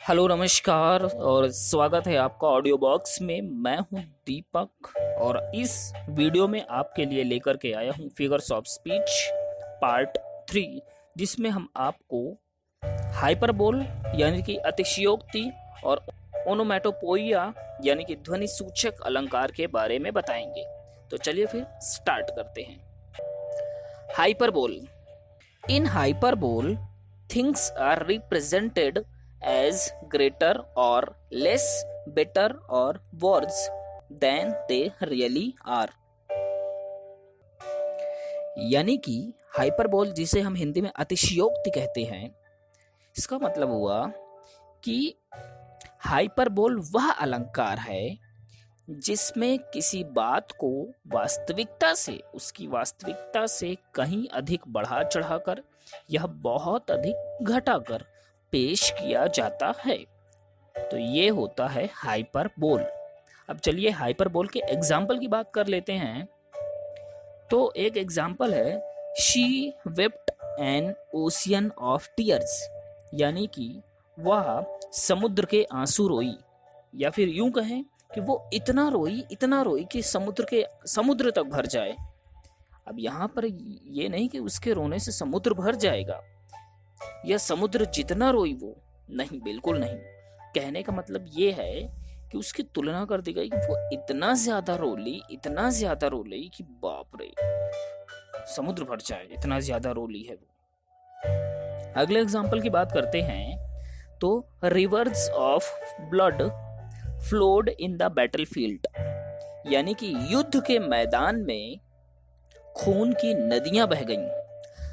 Hello नमस्कार और स्वागत है आपका ऑडियो बॉक्स में। मैं हूं दीपक और इस वीडियो में आपके लिए लेकर के आया हूं फिगर्स ऑफ स्पीच पार्ट 3, जिसमें हम आपको हाइपरबोल यानी कि अतिशयोक्ति और ओनोमैटोपोइया यानी कि ध्वनि सूचक अलंकार के बारे में बताएंगे। तो चलिए फिर स्टार्ट करते हैं। Hyperbole. In hyperbole things are represented as greater or less better or worse than they really are। यानी कि हाइपरबोल, जिसे हम हिंदी में अतिशयोक्ति कहते हैं, इसका मतलब हुआ कि हाइपरबोल वह अलंकार है जिसमें किसी बात को उसकी वास्तविकता से कहीं अधिक बढ़ा चढ़ाकर यह बहुत अधिक घटाकर पेश किया जाता है। तो ये होता है हाइपरबोल। अब चलिए हाइपरबोल के एग्जाम्पल की बात कर लेते हैं। तो एक एग्जाम्पल है, she wept N ocean of tears, यानी कि वह समुद्र के आंसू रोई, या फिर यूं कहें कि वो इतना रोई कि समुद्र तक भर जाए। अब यहाँ पर ये नहीं कि उसके रोने से समुद्र भर जाएगा या समुद्र जितना रोई वो, नहीं, बिल्कुल नहीं। कहने का मतलब ये है कि उसकी तुलना कर दी गई कि वो इतना ज्यादा रो ली कि बाप रे, समुद्र भर जाए, इतना ज्यादा रो ली है वो। अगले एग्जांपल की बात करते हैं। तो reverse of blood flowed in the battlefield, यानी कि युद्ध के मैदान में खून की नदियां बह गईं।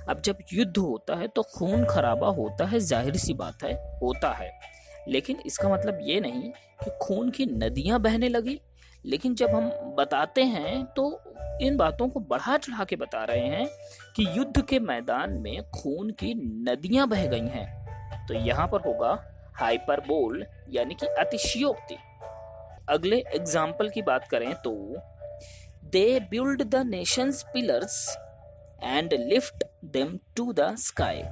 अब जब युद्ध होता है तो खून खराबा होता है, जाहिर सी बात है, होता है। लेकिन इसका मतलब ये नहीं कि खून की नदियां बहने लगी। लेकिन जब हम बताते हैं तो इन बातों को बढ़ा चढ़ा के बता रहे हैं कि युद्ध के मैदान में खून की नदियां बह गई हैं। तो यहाँ पर होगा हाइपरबोल यानी कि अतिशयोक्ति। अगले एग्जाम्पल की बात करें तो they build the nations pillars and lift them to the sky,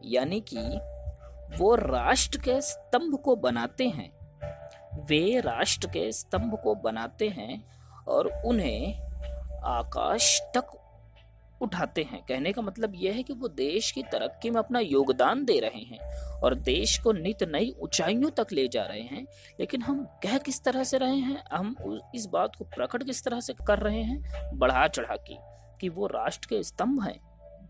यानी कि वो राष्ट्र के स्तंभ को बनाते हैं और उन्हें आकाश तक उठाते हैं। कहने का मतलब यह है कि वो देश की तरक्की में अपना योगदान दे रहे हैं और देश को नित नई ऊंचाइयों तक ले जा रहे हैं। लेकिन हम कह किस तरह से रहे हैं, हम इस बात को प्रकट किस तरह से कर रहे हैं, बढ़ा चढ़ा के, कि वो राष्ट्र के स्तंभ हैं,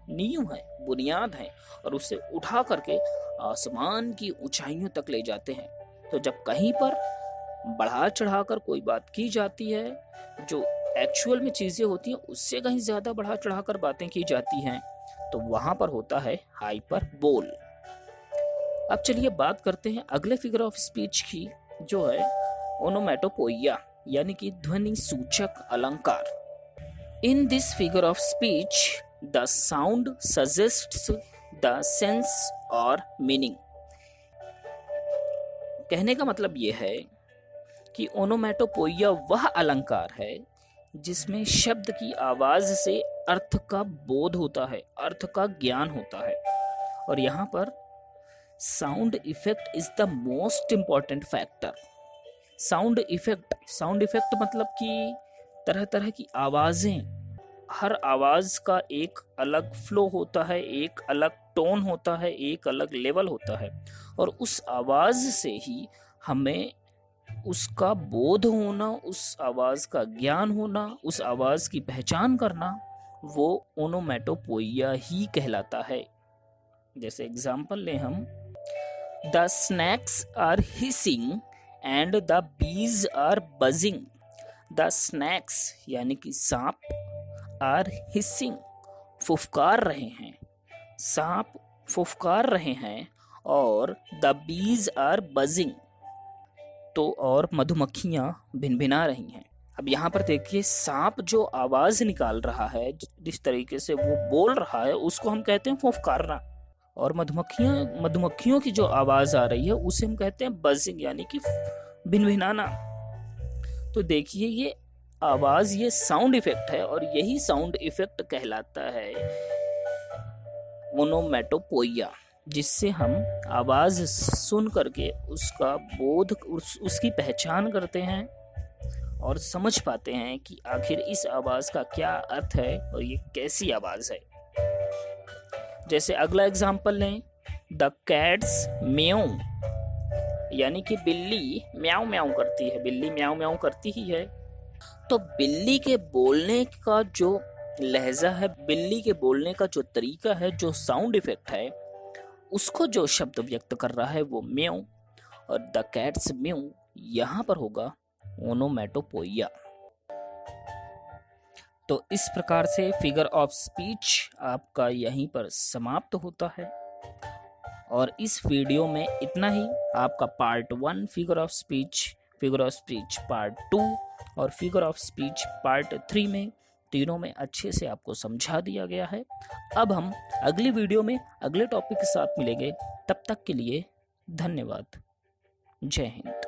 नींव है, बुनियाद है, और उसे उठा करके आसमान की ऊंचाइयों तक ले जाते हैं। तो जब कहीं पर बढ़ा चढ़ाकर कोई बात की जाती है, जो एक्चुअल में चीजें होती हैं उससे कहीं ज्यादा बढ़ा चढ़ाकर बातें की जाती हैं, तो वहां पर होता है हाइपरबोल। अब चलिए बात करते हैं अगले फिगर ऑफ स्पीच की, जो है ओनोमैटोपोइया यानी कि ध्वनि सूचक अलंकार। In this figure of speech, the sound suggests the sense or meaning। कहने का मतलब यह है कि ओनोमैटोपोइया वह अलंकार है जिसमें शब्द की आवाज से अर्थ का बोध होता है, अर्थ का ज्ञान होता है। और यहाँ पर sound effect is the most important factor. Sound effect मतलब कि तरह तरह की आवाजें, हर आवाज का एक अलग फ्लो होता है, एक अलग टोन होता है, एक अलग लेवल होता है, और उस आवाज से ही हमें उसका बोध होना, उस आवाज का ज्ञान होना, उस आवाज की पहचान करना, वो ओनोमैटोपोइया ही कहलाता है। जैसे एग्जांपल लें हम, the snakes are hissing and the bees are buzzing. The snakes यानी कि सांप, आर हिसिंग फुफकार रहे हैं, सांप फुफकार रहे हैं, और द बीज आर बजिंग, तो और मधुमक्खियां भिनभिना रही हैं। अब यहाँ पर देखिए, सांप जो आवाज निकाल रहा है, जिस तरीके से वो बोल रहा है, उसको हम कहते हैं फुफकारना, और मधुमक्खियों की जो आवाज आ रही है उसे हम कहते हैं बजिंग यानी कि भिनभिनाना। तो देखिए, ये आवाज, ये साउंड इफेक्ट है, और यही साउंड इफेक्ट कहलाता है ओनोमैटोपोइया। जिससे हम आवाज़ सुन करके उसका बोध उसकी पहचान करते हैं और समझ पाते हैं कि आखिर इस आवाज़ का क्या अर्थ है और ये कैसी आवाज़ है। जैसे अगला एग्जाम्पल लें, द कैट्स म्याऊ, यानी कि बिल्ली म्याऊ म्याऊ करती है, बिल्ली म्याऊ म्याऊ करती ही है। तो बिल्ली के बोलने का जो लहजा है, बिल्ली के बोलने का जो तरीका है, जो साउंड इफेक्ट है, उसको जो शब्द व्यक्त कर रहा है वो म्याऊ, और द कैट्स म्याऊ यहाँ पर होगा ओनोमैटोपोइया। तो इस प्रकार से फिगर ऑफ स्पीच आपका यहीं पर समाप्त होता है। और इस वीडियो में इतना ही। आपका part 1 figure of speech part 2 और फिगर ऑफ स्पीच पार्ट 3 में, तीनों में अच्छे से आपको समझा दिया गया है। अब हम अगली वीडियो में अगले टॉपिक के साथ मिलेंगे। तब तक के लिए धन्यवाद। जय हिंद।